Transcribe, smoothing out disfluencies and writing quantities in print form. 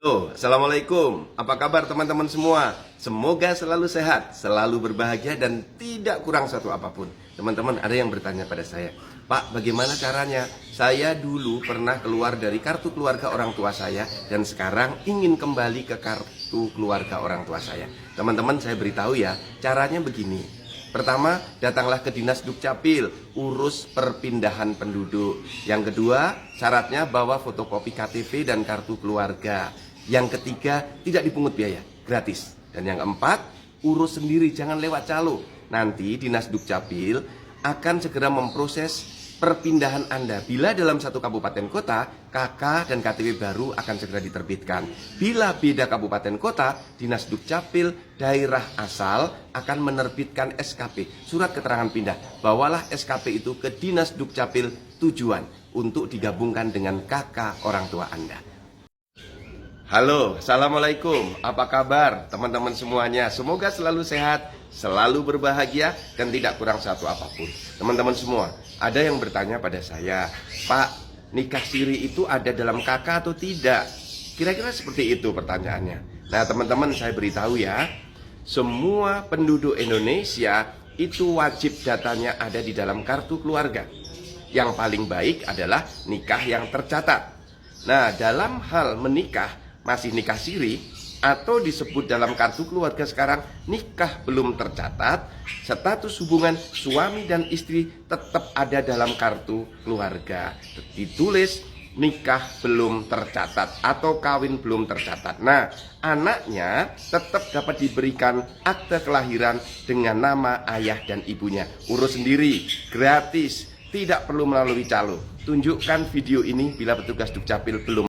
Halo, Assalamualaikum. Apa kabar teman-teman semua? Semoga selalu sehat, selalu berbahagia, dan tidak kurang satu apapun. Teman-teman, ada yang bertanya pada saya, Pak, bagaimana caranya? Saya dulu pernah keluar dari kartu keluarga orang tua saya, dan sekarang ingin kembali ke kartu keluarga orang tua saya. Teman-teman, saya beritahu ya, caranya begini. Pertama, datanglah ke Dinas Dukcapil, urus perpindahan penduduk. Yang kedua, syaratnya bawa fotokopi KTP dan kartu keluarga. Yang ketiga, tidak dipungut biaya, gratis. Dan yang keempat, urus sendiri, jangan lewat calo. Nanti Dinas Dukcapil akan segera memproses perpindahan Anda. Bila dalam satu kabupaten kota, KK dan KTP baru akan segera diterbitkan. Bila beda kabupaten kota, Dinas Dukcapil daerah asal akan menerbitkan SKP, surat keterangan pindah. Bawalah SKP itu ke Dinas Dukcapil tujuan untuk digabungkan dengan KK orang tua Anda. Halo, Assalamualaikum. Apa kabar teman-teman semuanya? Semoga selalu sehat, selalu berbahagia, dan tidak kurang satu apapun. Teman-teman semua, ada yang bertanya pada saya, Pak, nikah siri itu ada dalam KK atau tidak? Kira-kira seperti itu pertanyaannya. Nah teman-teman, saya beritahu ya, semua penduduk Indonesia itu wajib datanya ada di dalam kartu keluarga. Yang paling baik adalah nikah yang tercatat. Nah, dalam hal menikah, masih nikah siri atau disebut dalam kartu keluarga sekarang nikah belum tercatat, status hubungan suami dan istri tetap ada dalam kartu keluarga. Ditulis nikah belum tercatat atau kawin belum tercatat. Nah, anaknya tetap dapat diberikan akte kelahiran dengan nama ayah dan ibunya. Urus sendiri, gratis, tidak perlu melalui calo. Tunjukkan video ini bila petugas Dukcapil belum